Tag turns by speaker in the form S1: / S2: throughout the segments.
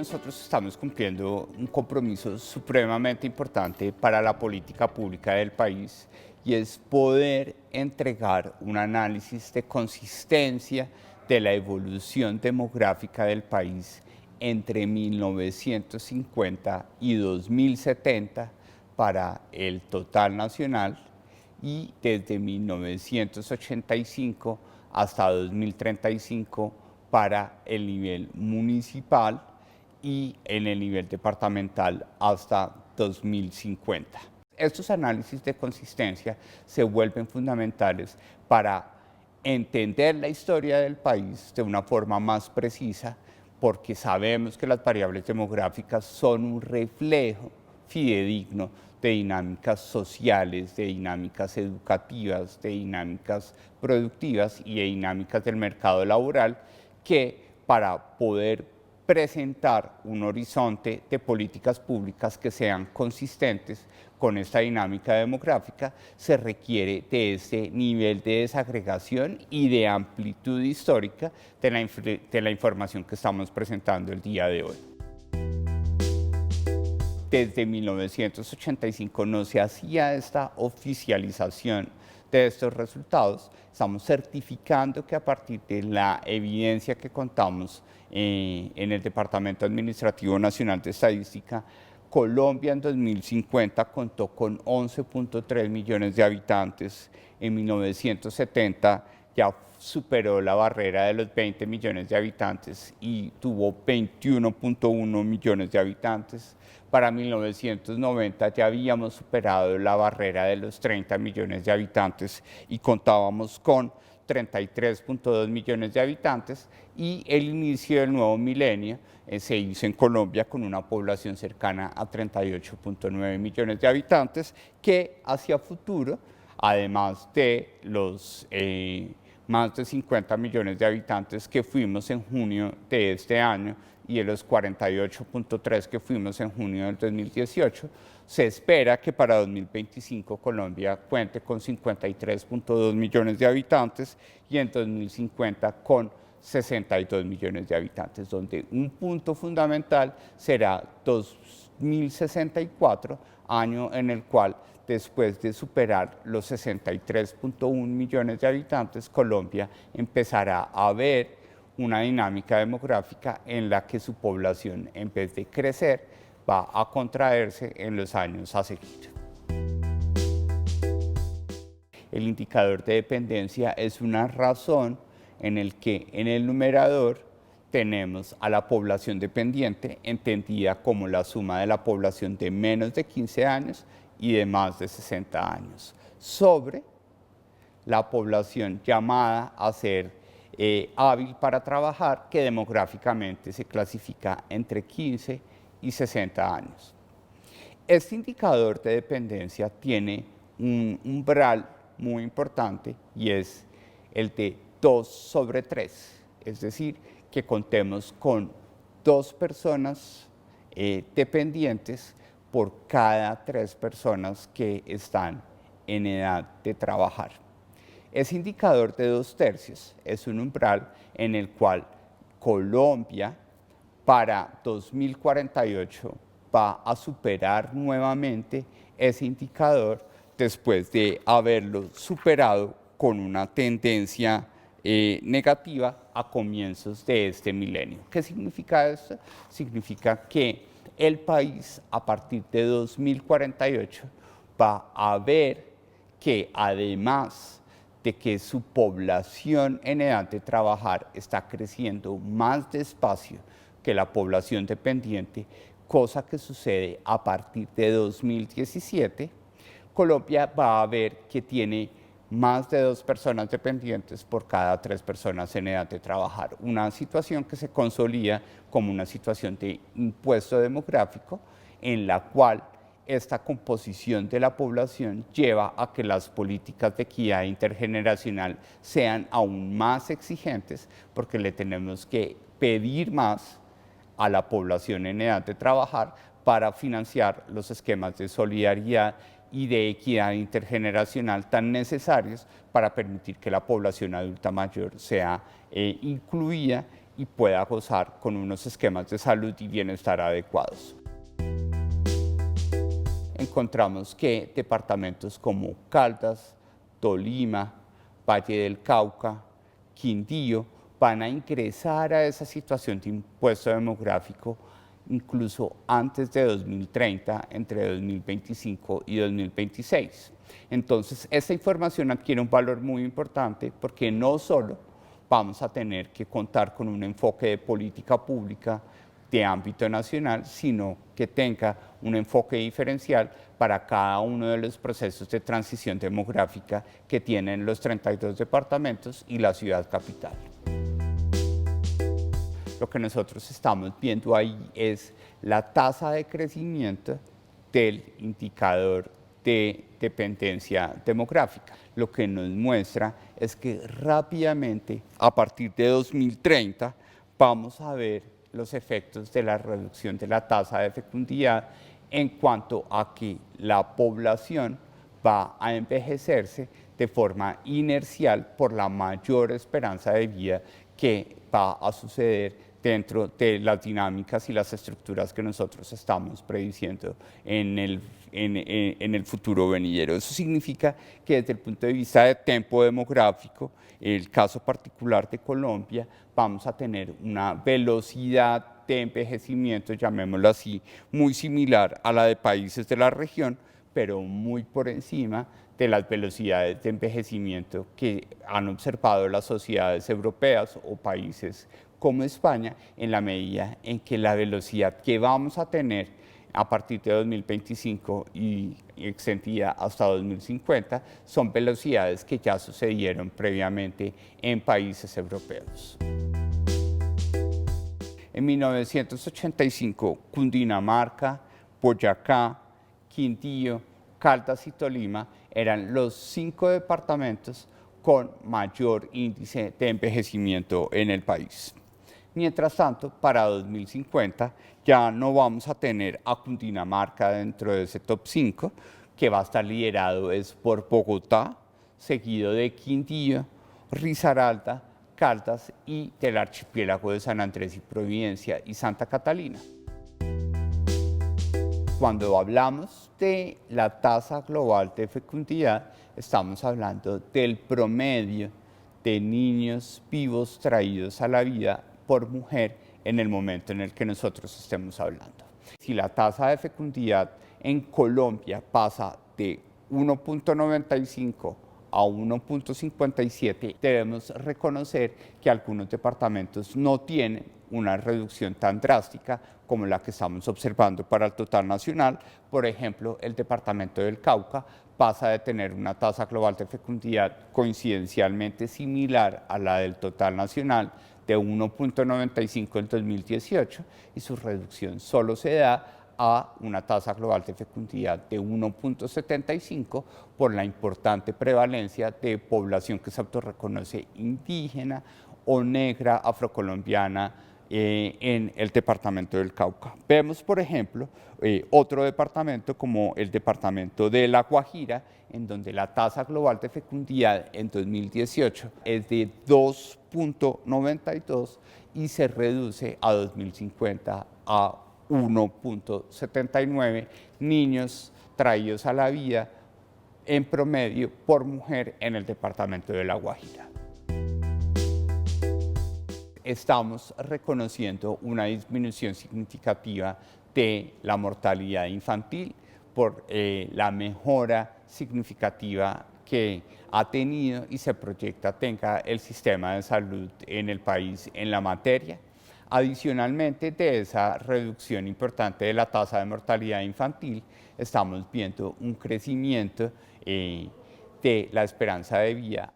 S1: nosotros estamos cumpliendo un compromiso supremamente importante para la política pública del país y es poder entregar un análisis de consistencia de la evolución demográfica del país entre 1950 y 2070 para el total nacional y desde 1985 hasta 2035 para el nivel municipal y en el nivel departamental hasta 2050. Estos análisis de consistencia se vuelven fundamentales para entender la historia del país de una forma más precisa, porque sabemos que las variables demográficas son un reflejo fidedigno de dinámicas sociales, de dinámicas educativas, de dinámicas productivas y de dinámicas del mercado laboral, que para poder presentar un horizonte de políticas públicas que sean consistentes con esta dinámica demográfica, se requiere de ese nivel de desagregación y de amplitud histórica de la información que estamos presentando el día de hoy. Desde 1985 no se hacía esta oficialización de estos resultados. Estamos certificando que a partir de la evidencia que contamos en el Departamento Administrativo Nacional de Estadística, Colombia en 2050 contó con 11.3 millones de habitantes. En 1970 ya superó la barrera de los 20 millones de habitantes y tuvo 21.1 millones de habitantes. Para 1990 ya habíamos superado la barrera de los 30 millones de habitantes y contábamos con 33.2 millones de habitantes, y el inicio del nuevo milenio se hizo en Colombia con una población cercana a 38.9 millones de habitantes, que hacia futuro, además de los más de 50 millones de habitantes que fuimos en junio de este año y de los 48.3 que fuimos en junio del 2018, se espera que para 2025 Colombia cuente con 53.2 millones de habitantes y en 2050 con 62 millones de habitantes, donde un punto fundamental será 2064, año en el cual, después de superar los 63.1 millones de habitantes, Colombia empezará a ver una dinámica demográfica en la que su población, en vez de crecer, va a contraerse en los años a seguir. El indicador de dependencia es una razón en el que en el numerador tenemos a la población dependiente, entendida como la suma de la población de menos de 15 años y de más de 60 años, sobre la población llamada a ser hábil para trabajar, que demográficamente se clasifica entre 15 y 60 años. Este indicador de dependencia tiene un umbral muy importante y es el de 2/3, es decir, que contemos con 2 personas dependientes por cada 3 personas que están en edad de trabajar. Ese indicador de 2/3 es un umbral en el cual Colombia para 2048 va a superar nuevamente ese indicador después de haberlo superado con una tendencia negativa a comienzos de este milenio. ¿Qué significa esto? Significa que el país a partir de 2048 va a ver que, además de que su población en edad de trabajar está creciendo más despacio que la población dependiente, cosa que sucede a partir de 2017, Colombia va a ver que tiene más de 2 personas dependientes por cada 3 personas en edad de trabajar. Una situación que se consolida como una situación de impuesto demográfico, en la cual esta composición de la población lleva a que las políticas de equidad intergeneracional sean aún más exigentes, porque le tenemos que pedir más a la población en edad de trabajar para financiar los esquemas de solidaridad y de equidad intergeneracional tan necesarios para permitir que la población adulta mayor sea incluida y pueda gozar con unos esquemas de salud y bienestar adecuados. Encontramos que departamentos como Caldas, Tolima, Valle del Cauca, Quindío van a ingresar a esa situación de impuesto demográfico incluso antes de 2030, entre 2025 y 2026. Entonces, esta información adquiere un valor muy importante porque no solo vamos a tener que contar con un enfoque de política pública de ámbito nacional, sino que tenga un enfoque diferencial para cada uno de los procesos de transición demográfica que tienen los 32 departamentos y la ciudad capital. Lo que nosotros estamos viendo ahí es la tasa de crecimiento del indicador de dependencia demográfica. Lo que nos muestra es que rápidamente, a partir de 2030, vamos a ver los efectos de la reducción de la tasa de fecundidad en cuanto a que la población va a envejecerse de forma inercial por la mayor esperanza de vida que va a suceder dentro de las dinámicas y las estructuras que nosotros estamos prediciendo en el futuro venidero. Eso significa que desde el punto de vista de tempo demográfico, el caso particular de Colombia, vamos a tener una velocidad de envejecimiento, llamémoslo así, muy similar a la de países de la región, pero muy por encima de las velocidades de envejecimiento que han observado las sociedades europeas o países como España, en la medida en que la velocidad que vamos a tener a partir de 2025 y extendida hasta 2050 son velocidades que ya sucedieron previamente en países europeos. En 1985, Cundinamarca, Boyacá, Quindío, Caldas y Tolima eran los 5 departamentos con mayor índice de envejecimiento en el país. Mientras tanto, para 2050 ya no vamos a tener a Cundinamarca dentro de ese top 5, que va a estar liderado por Bogotá, seguido de Quindío, Risaralda, Caldas y del archipiélago de San Andrés y Providencia y Santa Catalina. Cuando hablamos de la tasa global de fecundidad, estamos hablando del promedio de niños vivos traídos a la vida por mujer en el momento en el que nosotros estemos hablando. Si la tasa de fecundidad en Colombia pasa de 1.95 a 1.57, debemos reconocer que algunos departamentos no tienen una reducción tan drástica como la que estamos observando para el total nacional. Por ejemplo, el departamento del Cauca pasa de tener una tasa global de fecundidad coincidencialmente similar a la del total nacional de 1.95 en 2018 y su reducción solo se da a una tasa global de fecundidad de 1.75 por la importante prevalencia de población que se autorreconoce indígena o negra afrocolombiana en el departamento del Cauca. Vemos, por ejemplo, otro departamento como el departamento de La Guajira, en donde la tasa global de fecundidad en 2018 es de 2.92 y se reduce a 2050 a 1.79 niños traídos a la vida en promedio por mujer en el departamento de La Guajira. Estamos reconociendo una disminución significativa de la mortalidad infantil por la mejora significativa que ha tenido y se proyecta tenga el sistema de salud en el país en la materia. Adicionalmente de esa reducción importante de la tasa de mortalidad infantil, estamos viendo un crecimiento de la esperanza de vida.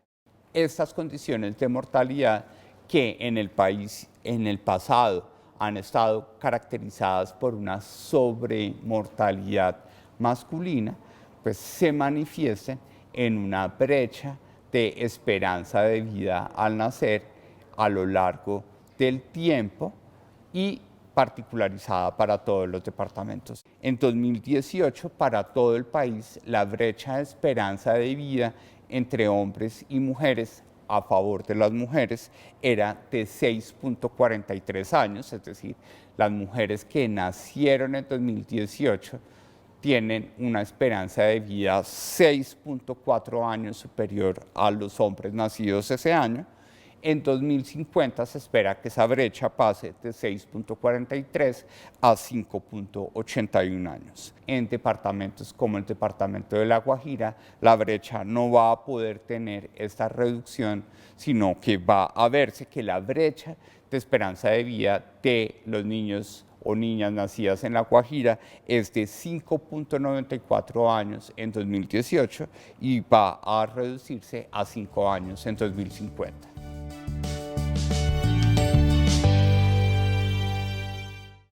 S1: Estas condiciones de mortalidad que en el país en el pasado han estado caracterizadas por una sobremortalidad masculina, pues se manifiesten en una brecha de esperanza de vida al nacer a lo largo del tiempo y particularizada para todos los departamentos. En 2018, para todo el país, la brecha de esperanza de vida entre hombres y mujeres a favor de las mujeres era de 6.43 años, es decir, las mujeres que nacieron en 2018 tienen una esperanza de vida 6.4 años superior a los hombres nacidos ese año. En 2050 se espera que esa brecha pase de 6.43 a 5.81 años. En departamentos como el departamento de La Guajira, la brecha no va a poder tener esta reducción, sino que va a verse que la brecha de esperanza de vida de los niños o niñas nacidas en La Guajira es de 5.94 años en 2018 y va a reducirse a 5 años en 2050.